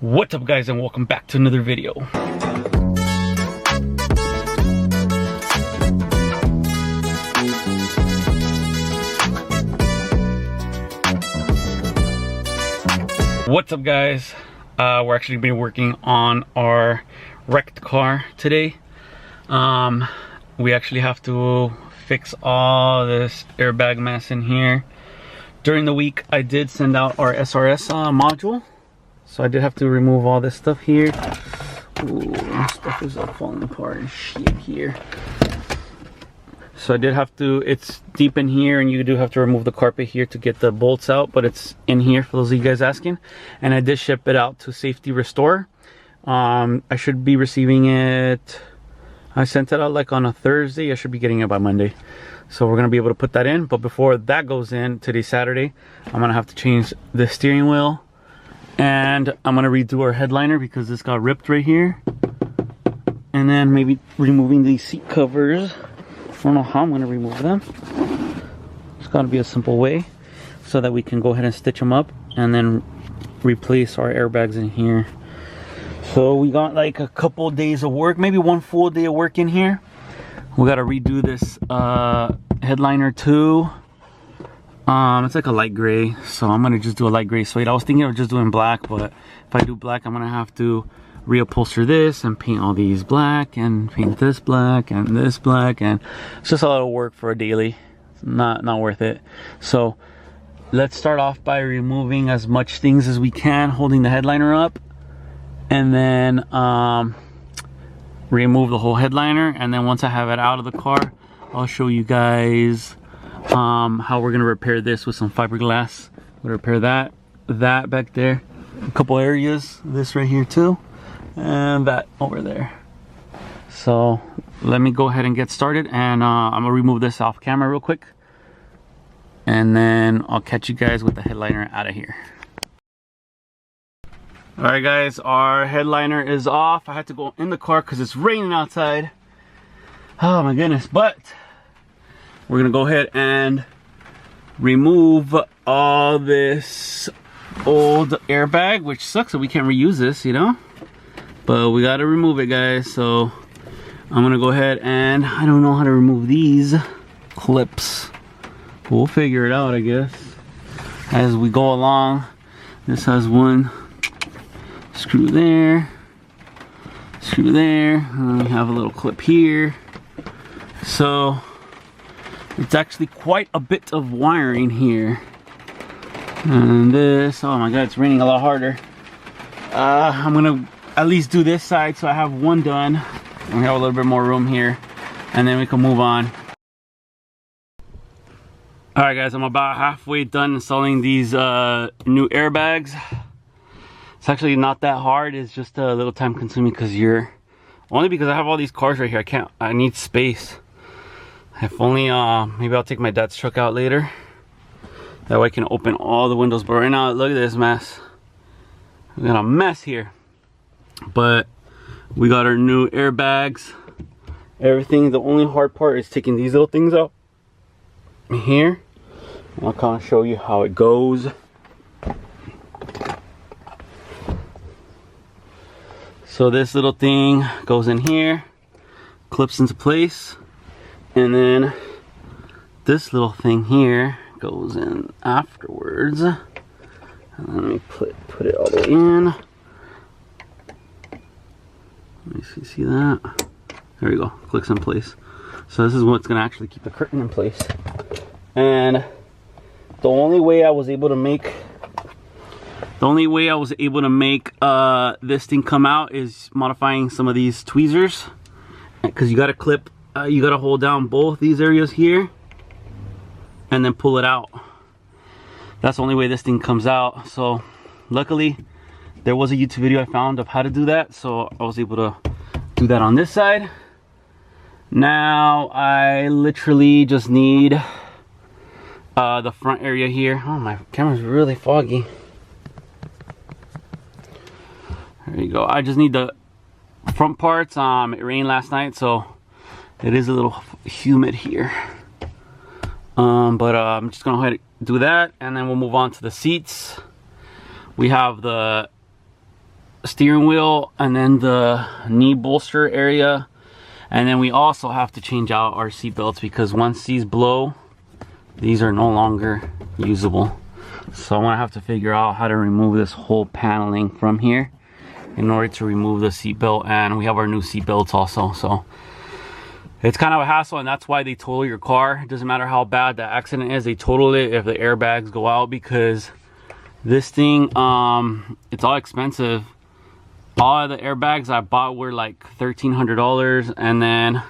What's up guys, and welcome back to another video. What's up guys, we're actually been working on our wrecked car today. We actually have to fix all this airbag mess in here. During the week I did send out our SRS module. So I did have to remove all this stuff here. Ooh, stuff is all falling apart and shit here. So I did have to, it's deep in here and you do have to remove the carpet here to get the bolts out, but it's in here for those of you guys asking. And I did ship it out to Safety Restore. I should be receiving it, I sent it out like on a Thursday. I should be getting it by Monday. So we're gonna be able to put that in. But before that goes in, today's Saturday, I'm gonna have to change the steering wheel. And I'm gonna redo our headliner because this got ripped right here. And then maybe removing these seat covers. I don't know how I'm gonna remove them. It's gotta be a simple way so that we can go ahead and stitch them up and then replace our airbags in here. So we got like a couple days of work, maybe one full day of work in here. We gotta redo this headliner too. It's like a light gray, so I'm gonna just do a light gray suede. I was thinking of just doing black, but if I do black, I'm gonna have to reupholster this and paint all these black and paint this black and this black, and it's just a lot of work for a daily. It's not worth it. So let's start off by removing as much things as we can, holding the headliner up, and then remove the whole headliner. And then once I have it out of the car, I'll show you guys how we're gonna repair this with some fiberglass. We'll repair that back there, a couple areas, this right here too, and that over there. So let me go ahead and get started, and I'm gonna remove this off camera real quick, and then I'll catch you guys with the headliner out of here. All right guys, our headliner is off. I had to go in the car because it's raining outside. Oh my goodness, but we're gonna go ahead and remove all this old airbag, which sucks that we can't reuse this, you know, but we gotta remove it guys. So I'm gonna go ahead, and I don't know how to remove these clips. We'll figure it out, I guess, as we go along. This has one screw there, and we have a little clip here. So it's actually quite a bit of wiring here. And this, oh my god, it's raining a lot harder. I'm gonna at least do this side so I have one done. We have a little bit more room here, and then we can move on. Alright guys, I'm about halfway done installing these new airbags. It's actually not that hard, it's just a little time consuming because I have all these cars right here. I need space. If only, maybe I'll take my dad's truck out later. That way I can open all the windows. But right now, look at this mess. We got a mess here. But we got our new airbags. Everything, the only hard part is taking these little things out here. And I'll kind of show you how it goes. So this little thing goes in here, clips into place. And then this little thing here goes in afterwards. And let me put it all the way in. Let me see that. There we go, clicks in place. So this is what's gonna actually keep the curtain in place. And the only way I was able to make this thing come out is modifying some of these tweezers, because you gotta clip. You gotta hold down both these areas here and then pull it out. That's the only way this thing comes out. So luckily there was a YouTube video I found of how to do that, so I was able to do that on this side. Now I literally just need the front area here. Oh, my camera's really foggy. There you go. I just need the front parts. It rained last night, so it is a little humid here. But I'm just gonna go ahead and do that, and then we'll move on to the seats. We have the steering wheel and then the knee bolster area. And then we also have to change out our seat belts because once these blow, these are no longer usable. So I'm gonna have to figure out how to remove this whole paneling from here in order to remove the seat belt. And we have our new seat belts also, so it's kind of a hassle, and that's why they total your car. It doesn't matter how bad the accident is, they total it if the airbags go out, because this thing, it's all expensive. All of the airbags I bought were like $1,300, and then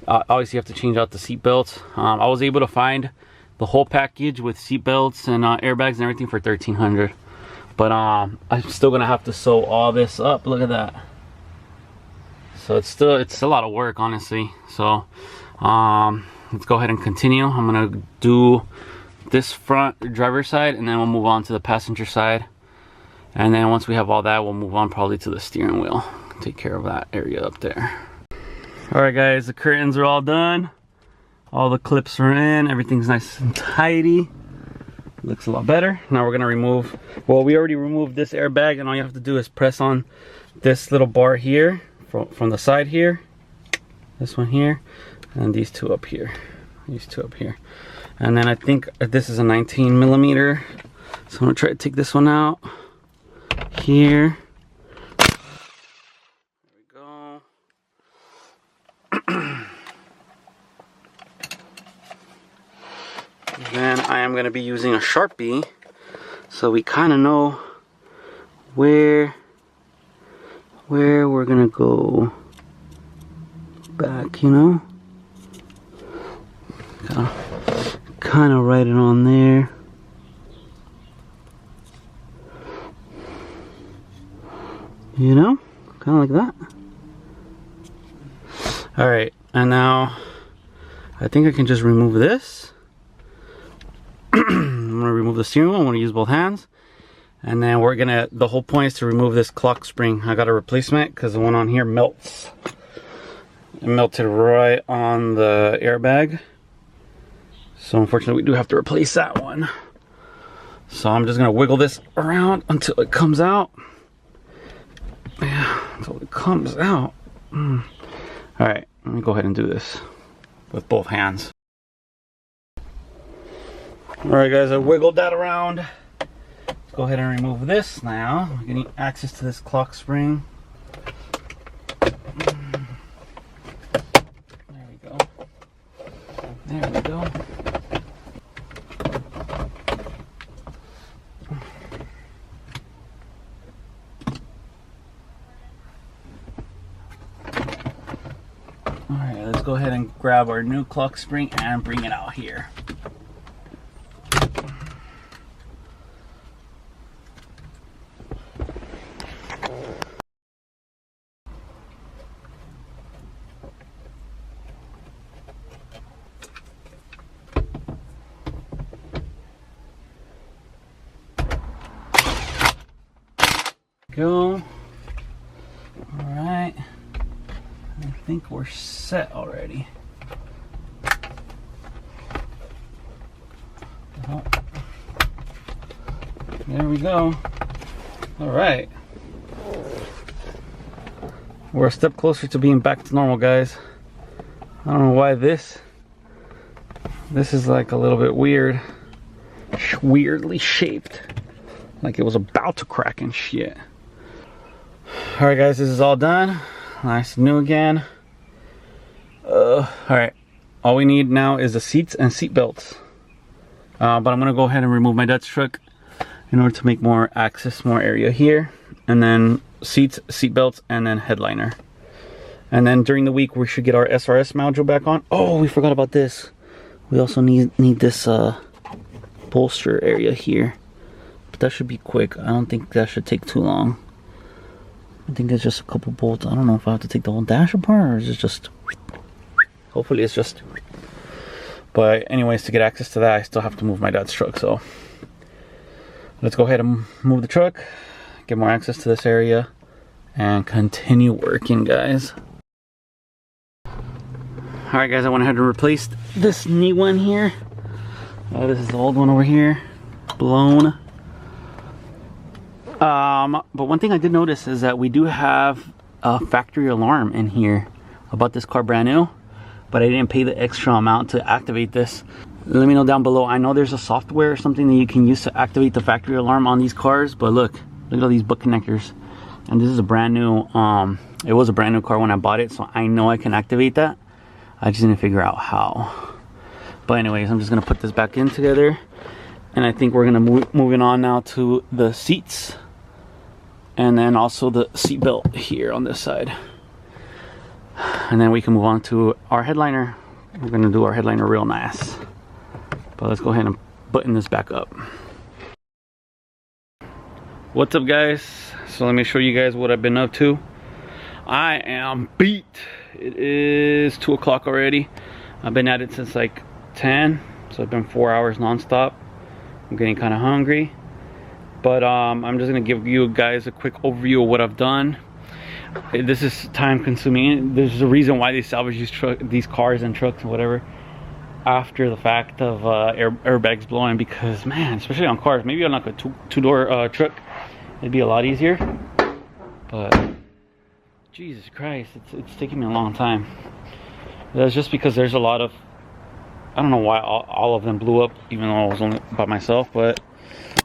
obviously you have to change out the seat belts. I was able to find the whole package with seat belts and airbags and everything for $1,300, but I'm still gonna have to sew all this up. Look at that. So it's a lot of work, honestly. So let's go ahead and continue. I'm gonna do this front driver's side, and then we'll move on to the passenger side. And then once we have all that, we'll move on probably to the steering wheel. Take care of that area up there. All right, guys, the curtains are all done. All the clips are in. Everything's nice and tidy. Looks a lot better. Now we're gonna remove, well, we already removed this airbag, and all you have to do is press on this little bar here from the side here, this one here, and these two up here, and then I think this is a 19 millimeter, so I'm gonna try to take this one out here. There we go. Then I am gonna be using a Sharpie, so we kind of know where we're gonna go back, you know? Kind of write it on there. You know? Kind of like that. Alright, and now I think I can just remove this. I'm gonna remove the steering wheel. I'm gonna use both hands. And then we're gonna, the whole point is to remove this clock spring. I got a replacement because the one on here melts. It melted right on the airbag. So unfortunately we do have to replace that one. So I'm just gonna wiggle this around until it comes out. Yeah, until it comes out. All right, let me go ahead and do this with both hands. All right, guys, I wiggled that around. Go ahead and remove this now. We're getting access to this clock spring. There we go. There we go. Alright, let's go ahead and grab our new clock spring and bring it out here. Go. All right, I think we're set already. Oh. There we go. All right, we're a step closer to being back to normal, guys. I don't know why this is like a little bit weird, weirdly shaped, like it was about to crack and shit. All right, guys, this is all done. Nice and new again. All right, all we need now is the seats and seat belts. But I'm gonna go ahead and remove my Dutch truck in order to make more access, more area here, and then seats, seat belts, and then headliner. And then during the week we should get our SRS module back on. Oh, we forgot about this. We also need this bolster area here, but that should be quick. I don't think that should take too long. I think it's just a couple bolts. I don't know if I have to take the whole dash apart, or is it just, hopefully it's just, but anyways, to get access to that I still have to move my dad's truck. So let's go ahead and move the truck, get more access to this area, and continue working, guys. Alright, guys, I went ahead and replaced this knee one here. This is the old one over here, blown. But one thing I did notice is that we do have a factory alarm in here about this car brand new, but I didn't pay the extra amount to activate this. Let me know down below. I know there's a software or something that you can use to activate the factory alarm on these cars, but look at all these butt connectors. And this is a brand new, it was a brand new car when I bought it, so I know I can activate that. I just need to figure out how. But anyways, I'm just gonna put this back in together, and I think we're gonna moving on now to the seats, and then also the seat belt here on this side, and then we can move on to our headliner. We're gonna do our headliner real nice, but let's go ahead and button this back up. What's up, guys? So let me show you guys what I've been up to. I am beat. It is 2 o'clock already. I've been at it since like 10, so it's been 4 hours non-stop. I'm getting kind of hungry, but I'm just gonna give you guys a quick overview of what I've done. This is time consuming. There's a reason why they salvage these cars and trucks and whatever after the fact of airbags blowing, because man, especially on cars, maybe on like a two-door truck, it'd be a lot easier, but Jesus Christ, it's taking me a long time. That's just because there's a lot of, I don't know why all of them blew up, even though I was only by myself. But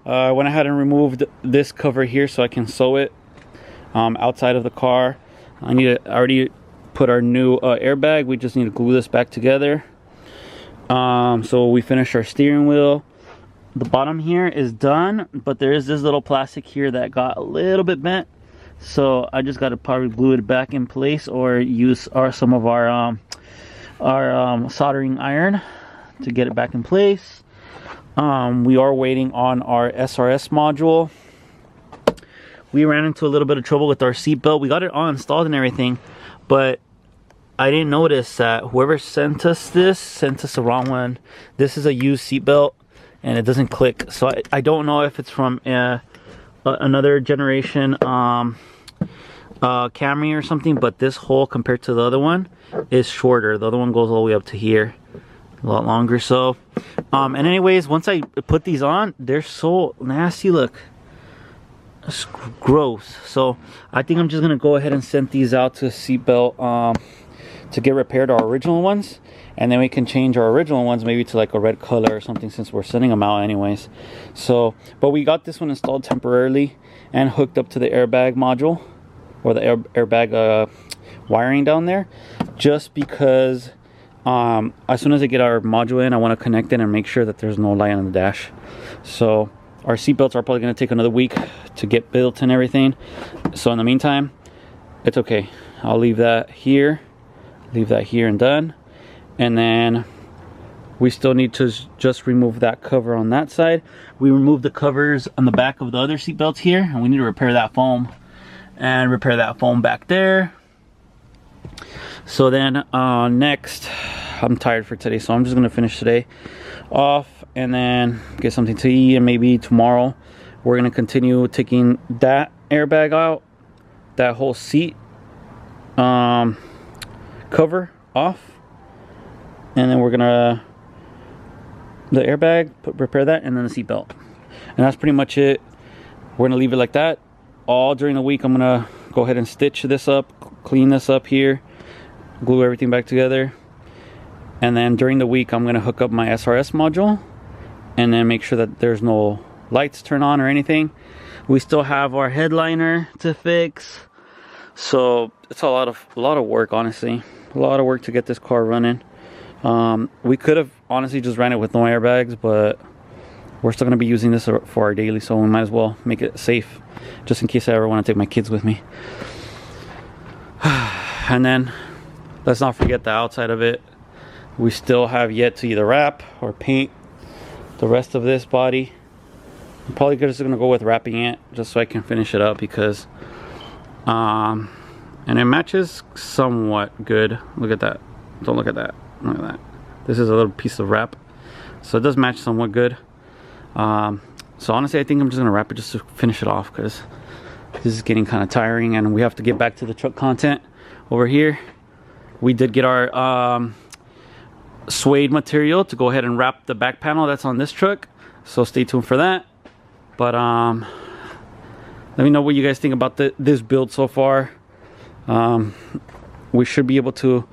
I went ahead and removed this cover here so I can sew it outside of the car. I already put our new airbag. We just need to glue this back together. So we finished our steering wheel. The bottom here is done, but there is this little plastic here that got a little bit bent. So I just got to probably glue it back in place, or use some of our soldering iron to get it back in place. We are waiting on our SRS module. We ran into a little bit of trouble with our seatbelt. We got it all installed and everything, but I didn't notice that whoever sent us this sent us the wrong one. This is a used seatbelt and it doesn't click, so I don't know if it's from another generation Camry or something, but this hole compared to the other one is shorter. The other one goes all the way up to here, a lot longer. So and anyways, once I put these on, they're so nasty. Look, it's gross. So I think I'm just gonna go ahead and send these out to seatbelt to get repaired, our original ones, and then we can change our original ones maybe to like a red color or something, since we're sending them out anyways. So but we got this one installed temporarily and hooked up to the airbag module, or the airbag wiring down there, just because as soon as I get our module in, I want to connect it and make sure that there's no light on the dash. So our seatbelts are probably going to take another week to get built and everything. So in the meantime, it's okay. I'll leave that here and done. And then we still need to just remove that cover on that side. We removed the covers on the back of the other seatbelts here, and we need to repair that foam and repair that foam back there. So then next, I'm tired for today, so I'm just gonna finish today off and then get something to eat, and maybe tomorrow we're gonna continue taking that airbag out, that whole seat cover off, and then we're gonna the airbag, repair that, and then the seat belt, and that's pretty much it. We're gonna leave it like that all during the week. I'm gonna go ahead and stitch this up, clean this up here, glue everything back together, and then during the week I'm gonna hook up my SRS module and then make sure that there's no lights turn on or anything. We still have our headliner to fix, so it's a lot of work, honestly. A lot of work to get this car running. We could have honestly just ran it with no airbags, but we're still going to be using this for our daily, so we might as well make it safe, just in case I ever want to take my kids with me. And then let's not forget the outside of it. We still have yet to either wrap or paint the rest of this body. I'm probably just going to go with wrapping it, just so I can finish it up, because and it matches somewhat good. Look at that. Don't look at that. Look at that. This is a little piece of wrap, so it does match somewhat good. So honestly, I think I'm just gonna wrap it just to finish it off, because this is getting kind of tiring and we have to get back to the truck content over here. We did get our suede material to go ahead and wrap the back panel that's on this truck, so stay tuned for that. But Let me know what you guys think about this build so far. We should be able to,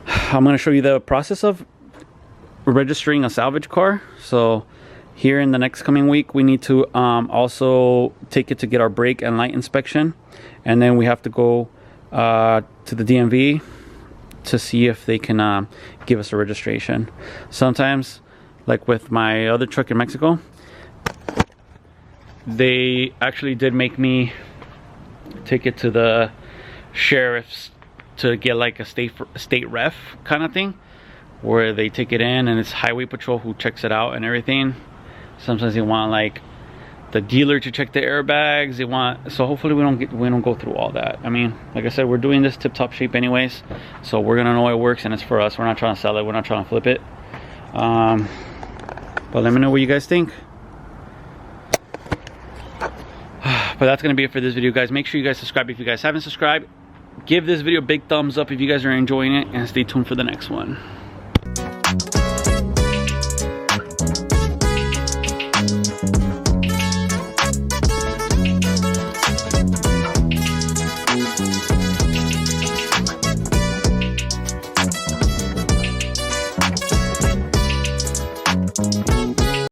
I'm going to show you the process of registering a salvage car. So here in the next coming week, we need to also take it to get our brake and light inspection, and then we have to go to the DMV to see if they can give us a registration. Sometimes, like with my other truck in Mexico, they actually did make me take it to the sheriff's to get like a state ref kind of thing, where they take it in and it's highway patrol who checks it out and everything. Sometimes they want like the dealer to check the airbags. They want, so hopefully we don't go through all that. I mean, like I said, we're doing this tip-top shape anyways, so we're gonna know it works and it's for us. We're not trying to sell it, we're not trying to flip it. But let me know what you guys think. But that's gonna be it for this video, guys. Make sure you guys subscribe if you guys haven't subscribed. Give this video a big thumbs up if you guys are enjoying it, and stay tuned for the next one.